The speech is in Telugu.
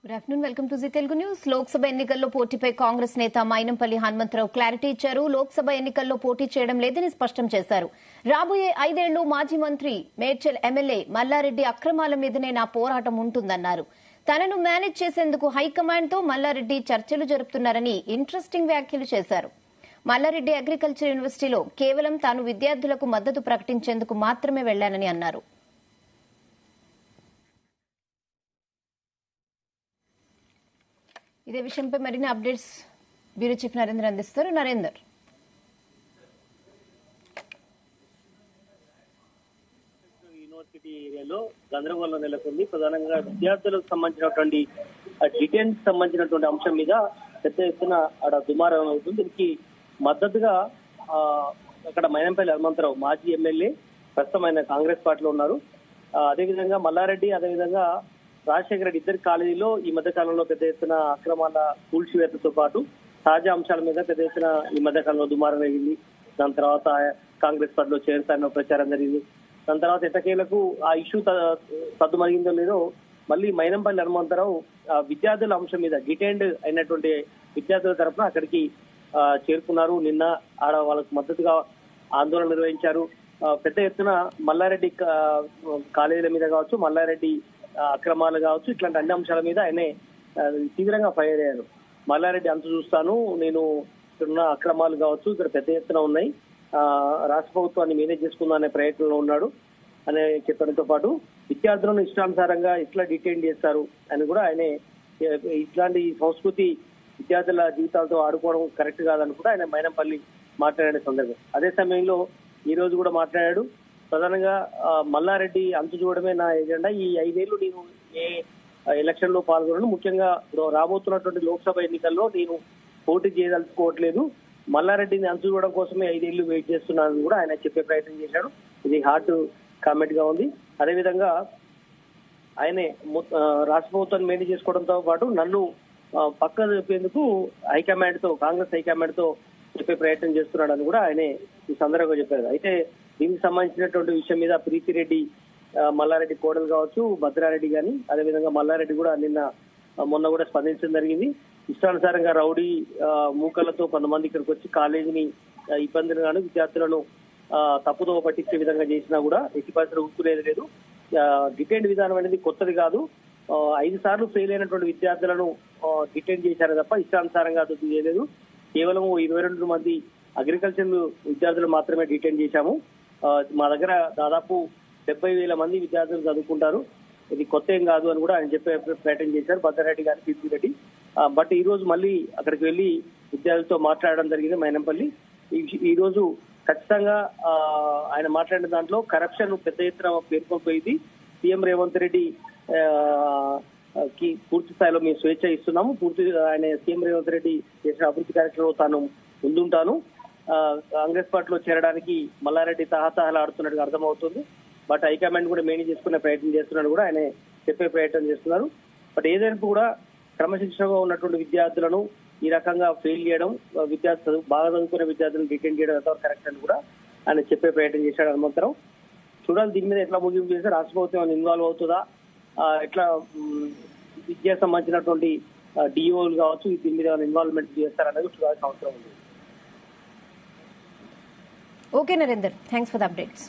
Good afternoon, welcome to G Telugu news. Lok Sabha ఎన్నికల్లో పోటీపై కాంగ్రెస్ నేత మైనంపల్లి హనుమంతరావు క్లారిటీ ఇచ్చారు. లోక్సభ ఎన్నికల్లో పోటీ చేయడం లేదని స్పష్టం చేశారు. రాబోయే 5 ఏళ్లు మాజీ మంత్రి మేడ్చల్ ఎమ్మెల్యే మల్లారెడ్డి అక్రమాల మీదనే నా పోరాటం ఉంటుందన్నారు. తనను మేనేజ్ చేసేందుకు హైకమాండ్ తో మల్లారెడ్డి చర్చలు జరుపుతున్నారని ఇంట్రెస్టింగ్ వ్యాఖ్యలు చేశారు. మల్లారెడ్డి అగ్రికల్చర్ యూనివర్సిటీలో కేవలం తాను విద్యార్థులకు మద్దతు ప్రకటించేందుకు మాత్రమే వెళ్లానని అన్నారు. ఇదే విషయంపై మరిన్ని అప్డేట్స్ బ్యూరో చీఫ్ నరేందర్ అందిస్తారు. నరేందర్, యూనివర్సిటీ ఏరియాలో గందరగోళం నెలకొంది. ప్రధానంగా విద్యార్థులకు సంబంధించినటువంటి డిటెన్స్ సంబంధించినటువంటి అంశం మీద పెద్ద ఎత్తున అక్కడ దుమారం అవుతుంది. దీనికి మద్దతుగా అక్కడ మైనంపల్లి హనుమంతరావు మాజీ ఎమ్మెల్యే, ప్రస్తుతం ఆయన కాంగ్రెస్ పార్టీలో ఉన్నారు. అదేవిధంగా మల్లారెడ్డి, అదేవిధంగా రాజశేఖర రెడ్డి ఇద్దరి కాలేజీలో ఈ మధ్య కాలంలో పెద్ద ఎత్తున అక్రమాల కూల్చివేతతో పాటు తాజా అంశాల మీద పెద్ద ఎత్తున ఈ మధ్య కాలంలో దుమారం జరిగింది. దాని తర్వాత కాంగ్రెస్ పార్టీలో చేరుతారన్న ప్రచారం జరిగింది. దాని తర్వాత ఎట్టకేలకు ఆ ఇష్యూ సద్దుమరిగిందో లేదో మళ్ళీ మైనంపల్లి హనుమంతరావు విద్యార్థుల అంశం మీద డిటైన్డ్ అయినటువంటి విద్యార్థుల తరఫున అక్కడికి చేరుకున్నారు. నిన్న ఆడ వాళ్ళకు మద్దతుగా ఆందోళన నిర్వహించారు. పెద్ద ఎత్తున మల్లారెడ్డి కాలేజీల మీద కావచ్చు, మల్లారెడ్డి అక్రమాలు కావచ్చు, ఇట్లాంటి అన్ని అంశాల మీద ఆయనే తీవ్రంగా ఫైర్ అయ్యారు. మల్లారెడ్డి అంత చూస్తాను, నేను ఇక్కడున్న అక్రమాలు కావచ్చు ఇక్కడ పెద్ద ఎత్తున ఉన్నాయి, రాష్ట్ర ప్రభుత్వాన్ని మేనేజ్ చేసుకుందాం అనే ప్రయత్నంలో ఉన్నాడు అని చెప్పడంతో పాటు విద్యార్థులను ఇష్టానుసారంగా ఇట్లా డిటైన్ చేస్తారు అని కూడా ఆయనే, ఇట్లాంటి సంస్కృతి విద్యార్థుల జీవితాలతో ఆడుకోవడం కరెక్ట్ కాదని కూడా ఆయన మైనంపల్లి మాట్లాడే సందర్భం. అదే సమయంలో ఈ రోజు కూడా మాట్లాడాడు. ప్రధానంగా మల్లారెడ్డి అంతు చూడడమే నా ఎజెండా, ఈ 5 ఏళ్లు నేను ఏ ఎలక్షన్ లో పాల్గొనను, ముఖ్యంగా రాబోతున్నటువంటి లోక్సభ ఎన్నికల్లో నేను పోటీ చేయదలుచుకోవట్లేదు, మల్లారెడ్డిని అంతు చూడడం కోసమే 5 ఏళ్లు వెయిట్ చేస్తున్నానని కూడా ఆయన చెప్పే ప్రయత్నం చేశాడు. ఇది హార్ట్ కామెంట్ గా ఉంది. అదేవిధంగా ఆయనే రాష్ట్ర ప్రభుత్వాన్ని మేనేజ్ చేసుకోవడంతో పాటు నన్ను పక్క చెప్పేందుకు హైకమాండ్ తో, కాంగ్రెస్ హైకమాండ్ తో చెప్పే ప్రయత్నం చేస్తున్నాడని కూడా ఆయనే ఈ సందర్భంగా చెప్పారు. అయితే దీనికి సంబంధించినటువంటి విషయం మీద ప్రీతిరెడ్డి, మల్లారెడ్డి కోడలు కావచ్చు, భద్రారెడ్డి గాని, అదేవిధంగా మల్లారెడ్డి కూడా మొన్న కూడా స్పందించడం జరిగింది. ఇష్టానుసారంగా రౌడీ మూకలతో కొంతమంది ఇక్కడికి వచ్చి కాలేజీని ఇబ్బందులు గాను విద్యార్థులను తప్పుదోవ పట్టించే విధంగా చేసినా కూడా ఎట్టి పరిస్థితులు ఊరుకునేది లేదు. డిటైన్ విధానం అనేది కొత్తది కాదు. 5 సార్లు ఫెయిల్ అయినటువంటి విద్యార్థులను డిటైన్ చేశారు తప్ప ఇష్టానుసారంగా అది చేయలేదు. కేవలం 22 మంది అగ్రికల్చర్ విద్యార్థులు మాత్రమే డిటైన్ చేశాము. మా దగ్గర దాదాపు 70,000 మంది విద్యార్థులు చదువుకుంటారు, ఇది కొత్త ఏం కాదు అని కూడా ఆయన చెప్పే ప్రయత్నం చేశారు భద్రారెడ్డి గారు, పీపీరెడ్డి. బట్ ఈ రోజు మళ్ళీ అక్కడికి వెళ్లి విద్యార్థులతో మాట్లాడడం జరిగింది మైనంపల్లి. ఈ రోజు ఖచ్చితంగా ఆయన మాట్లాడిన దాంట్లో కరప్షన్ పెద్ద ఎత్తున పేర్కొనిపోయింది. సీఎం రేవంత్ రెడ్డి కి పూర్తి స్థాయిలో మేము స్వేచ్ఛ ఇస్తున్నాము, ఆయన సీఎం రేవంత్ రెడ్డి చేసిన అభివృద్ధి కార్యక్రమంలో తాను ముందుంటాను, కాంగ్రెస్ పార్టీలో చేరడానికి మల్లారెడ్డి తహతహలాడుతున్నట్టుగా అర్థమవుతుంది. బట్ హైకమాండ్ కూడా మేనేజ్ చేసుకునే ప్రయత్నం చేస్తున్నాడు కూడా ఆయన చెప్పే ప్రయత్నం చేస్తున్నారు. బట్ ఏదైనా కూడా క్రమశిక్షణగా ఉన్నటువంటి విద్యార్థులను ఈ రకంగా ఫెయిల్ చేయడం, బాగా చదువుకునే విద్యార్థులను డిటైన్ చేయడం ఎంతవరకు కరెక్ట్ అని కూడా ఆయన చెప్పే ప్రయత్నం చేశాడు హనుమంతరావు. చూడాలి దీని మీద ఎట్లా ముగింపు చేస్తే రాష్ట్ర ప్రభుత్వం ఇన్వాల్వ్ అవుతుందా, ఎట్లా విద్యకు సంబంధించినటువంటి డిఓలు కావచ్చు దీని మీద ఇన్వాల్వ్మెంట్ చేస్తారనేది చూడాల్సిన అవసరం ఉంది. Okay Narender, thanks for the updates.